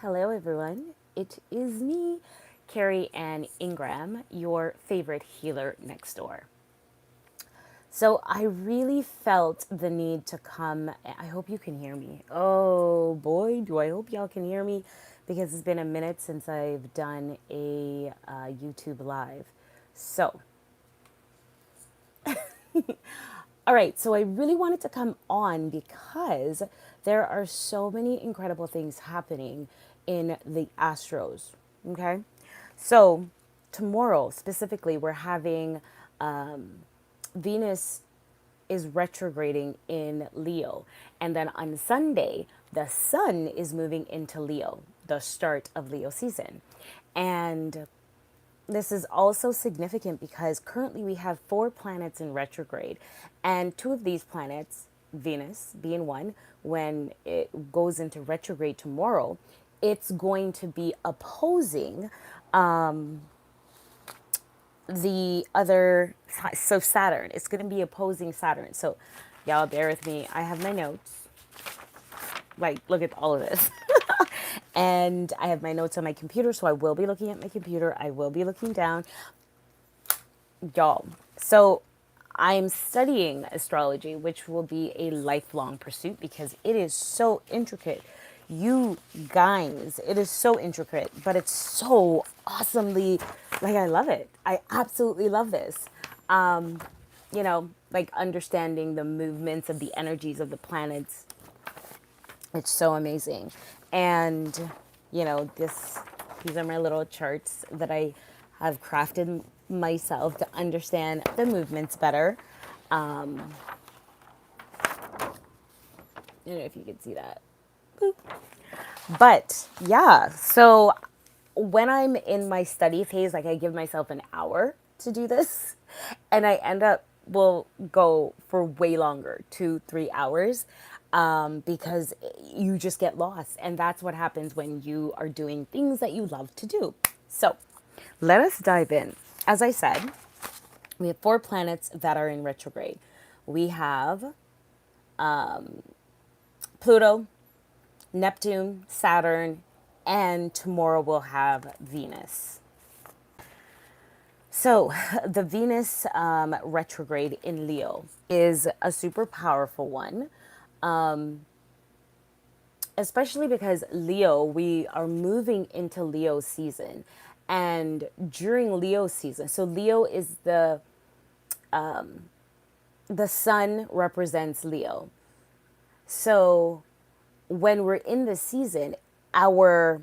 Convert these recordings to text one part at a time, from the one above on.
Hello, everyone. It is me, Kerry-Ann Ingram, your favorite healer next door. So, I really felt the need to come. I hope you can hear me. Oh boy, do I hope y'all can hear me because it's been a minute since I've done a YouTube live. So, all right, so I really wanted to come on because there are so many incredible things happening in the astros. Okay, so tomorrow specifically, we're having Venus is retrograding in Leo, and then on Sunday, the sun is moving into Leo, the start of Leo season. And this is also significant because currently we have 4 planets in retrograde, and 2 of these planets, Venus being one, when it goes into retrograde tomorrow, it's going to be opposing the other. So Saturn, it's going to be opposing Saturn. So y'all bear with me. I have my notes. Like, look at all of this. And I have my notes on my computer, so I will be looking at my computer. I will be looking down. Y'all. So I'm studying astrology, which will be a lifelong pursuit because it is so intricate. You guys, it is so intricate, but it's so awesomely, like, I love it. I absolutely love this. Like understanding the movements of the energies of the planets. It's so amazing. And, these are my little charts that I have crafted myself to understand the movements better. I don't know if you can see that. Boop. But yeah, so when I'm in my study phase, like I give myself an hour to do this, and I end up will go for way longer, 2-3 hours, because you just get lost, and that's what happens when you are doing things that you love to do. So let us dive in. As I said, we have 4 planets that are in retrograde. We have Pluto, Neptune, Saturn, and tomorrow we'll have Venus. So, the Venus retrograde in Leo is a super powerful one, especially because Leo, we are moving into Leo season. And during Leo season, so Leo is the sun represents Leo. So, when we're in this season, our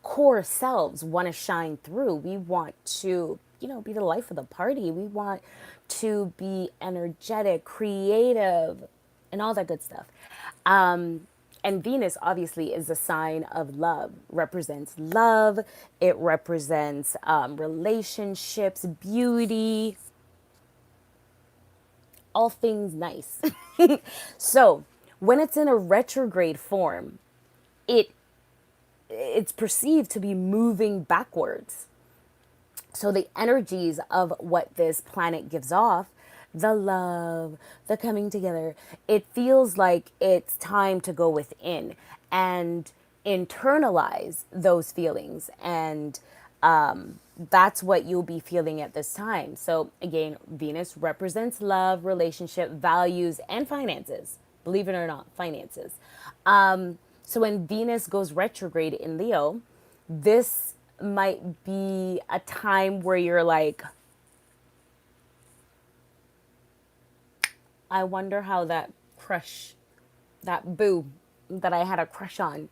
core selves want to shine through. We want to, be the life of the party. We want to be energetic, creative, and all that good stuff. And Venus obviously is a sign of love, represents love. It represents relationships, beauty, all things nice. So when it's in a retrograde form, it it's perceived to be moving backwards. So the energies of what this planet gives off, the love, the coming together, it feels like it's time to go within and internalize those feelings. And that's what you'll be feeling at this time. So again, Venus represents love, relationship, values, and finances. Believe it or not, finances. So when Venus goes retrograde in Leo, this might be a time where you're like, I wonder how that boo that I had a crush on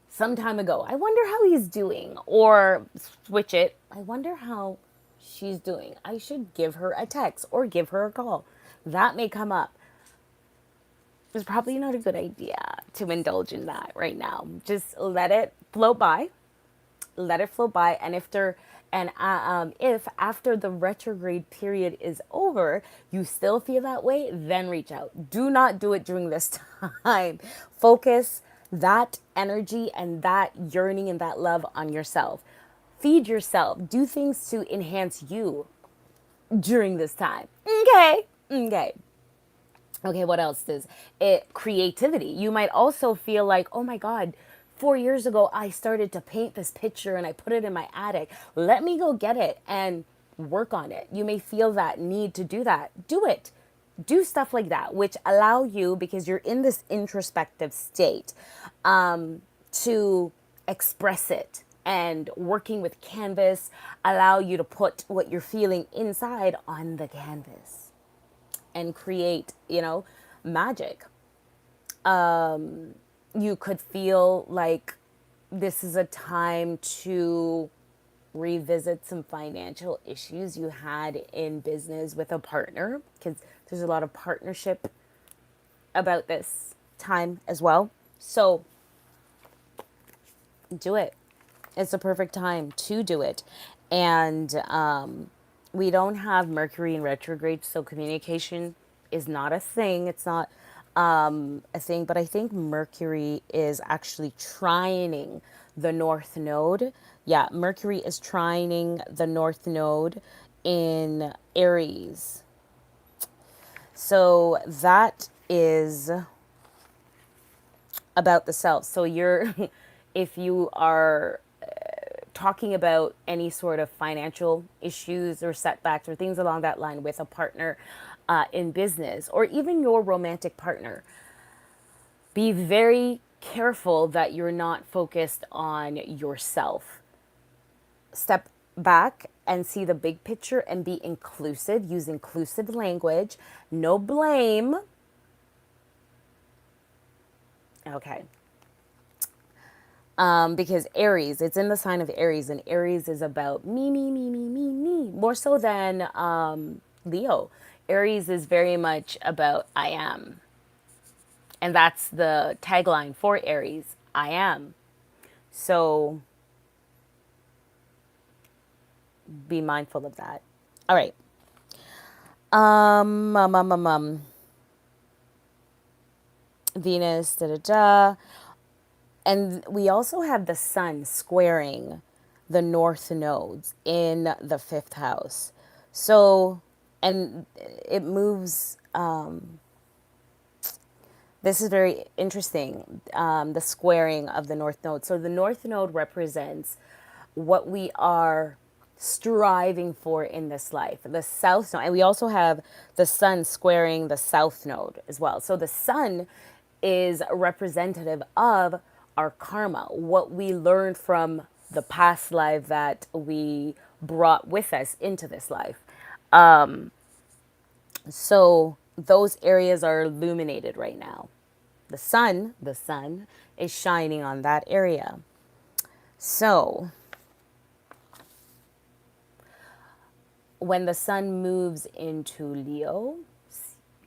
some time ago, I wonder how he's doing. Or switch it, I wonder how she's doing. I should give her a text or give her a call. That may come up. It's probably not a good idea to indulge in that right now. Just let it float by. Let it flow by. And if after the retrograde period is over, you still feel that way, then reach out. Do not do it during this time. Focus that energy and that yearning and that love on yourself. Feed yourself. Do things to enhance you during this time. Okay, what else is it? Creativity. You might also feel like, oh my God, 4 years ago, I started to paint this picture and I put it in my attic. Let me go get it and work on it. You may feel that need to do that. Do it. Do stuff like that, which allow you, because you're in this introspective state, to express it. And working with canvas allow you to put what you're feeling inside on the canvas and create, magic. You could feel like this is a time to revisit some financial issues you had in business with a partner, because there's a lot of partnership about this time as well. So do it. It's the perfect time to do it. And we don't have Mercury in retrograde, so communication is not a thing. It's not a thing, but I think Mercury is actually trining the North Node. Yeah, Mercury is trining the North Node in Aries. So that is about the self. So if you are talking about any sort of financial issues or setbacks or things along that line with a partner in business, or even your romantic partner, be very careful that you're not focused on yourself. Step back and see the big picture and be inclusive. Use inclusive language. No blame. Okay. Because Aries, it's in the sign of Aries, and Aries is about me, me, me, me, me, me, more so than Leo. Aries is very much about I am. And that's the tagline for Aries, I am. So be mindful of that. All right. Venus, da da da. And we also have the sun squaring the north nodes in the fifth house. So, and it moves, this is very interesting, the squaring of the north node. So the north node represents what we are striving for in this life. The south node, and we also have the sun squaring the south node as well. So the sun is representative of our karma, what we learned from the past life that we brought with us into this life. So those areas are illuminated right now. The sun is shining on that area. So when the sun moves into Leo,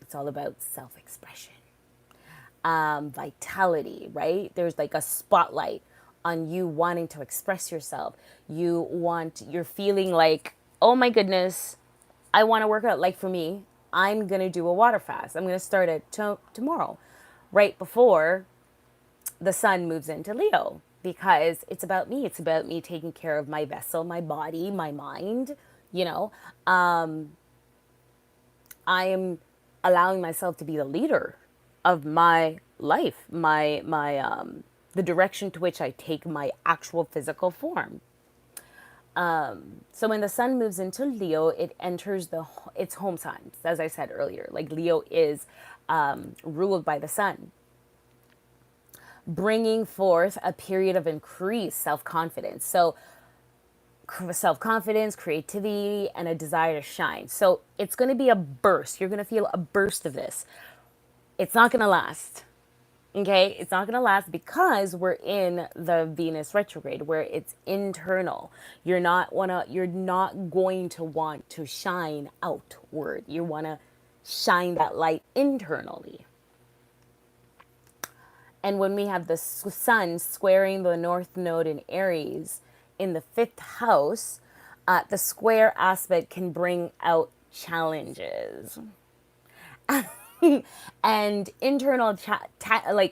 it's all about self-expression. Vitality, right? There's like a spotlight on you wanting to express yourself. You're feeling like, oh my goodness, I want to work out. Like for me, I'm going to do a water fast. I'm going to start it tomorrow, right before the sun moves into Leo, because it's about me. It's about me taking care of my vessel, my body, my mind, I am allowing myself to be the leader of my life, the direction to which I take my actual physical form. So when the sun moves into Leo, it enters its home signs, as I said earlier. Like Leo is ruled by the sun, bringing forth a period of increased self-confidence. So self-confidence, creativity, and a desire to shine. So it's going to be a burst. You're going to feel a burst of this. It's not going to last. Okay, it's not going to last because we're in the Venus retrograde where it's internal. You're not going to want to shine outward. You want to shine that light internally. And when we have the sun squaring the north node in Aries in the fifth house, the square aspect can bring out challenges. And internal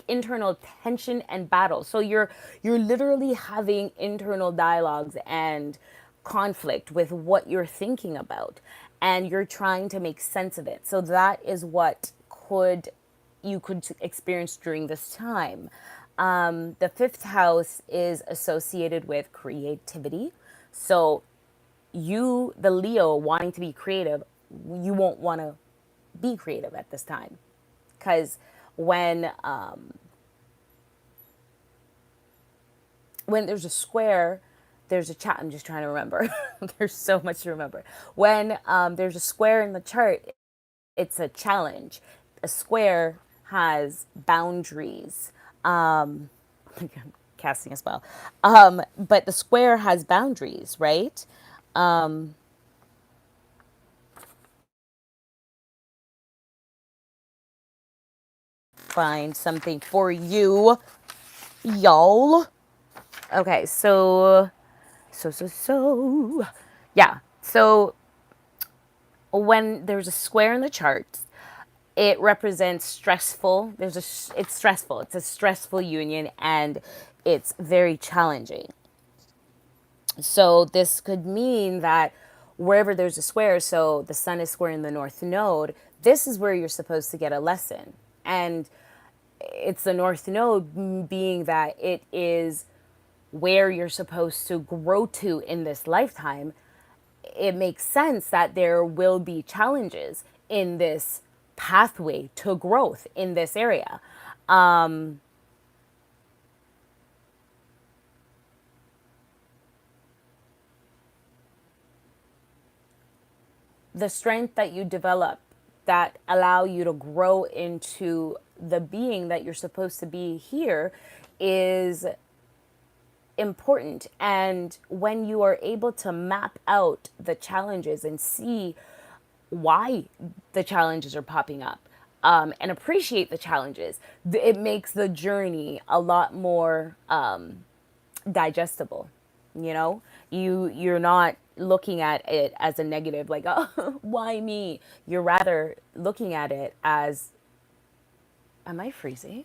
internal tension and battle. So you're literally having internal dialogues and conflict with what you're thinking about, and you're trying to make sense of it. So that is what you could experience during this time. The fifth house is associated with creativity. So, you, the Leo, wanting to be creative, you won't want to be creative at this time. Because when, when there's a square, there's a chat. I'm just trying to remember. There's so much to remember. When there's a square in the chart, it's a challenge. A square has boundaries. Um, I'm casting a spell. But the square has boundaries, right? Find something for you, y'all. Okay, so, yeah. So when there's a square in the chart, it represents stressful. It's stressful. It's a stressful union, and it's very challenging. So this could mean that wherever there's a square, so the sun is square in the north node, this is where you're supposed to get a lesson. And it's the north node being that it is where you're supposed to grow to in this lifetime. It makes sense that there will be challenges in this pathway to growth in this area. The strength that you develop that allow you to grow into the being that you're supposed to be here is important. And when you are able to map out the challenges and see why the challenges are popping up, and appreciate the challenges, it makes the journey a lot more digestible. You know, you're not looking at it as a negative, like, oh, why me? You're rather looking at it as, am I freezing?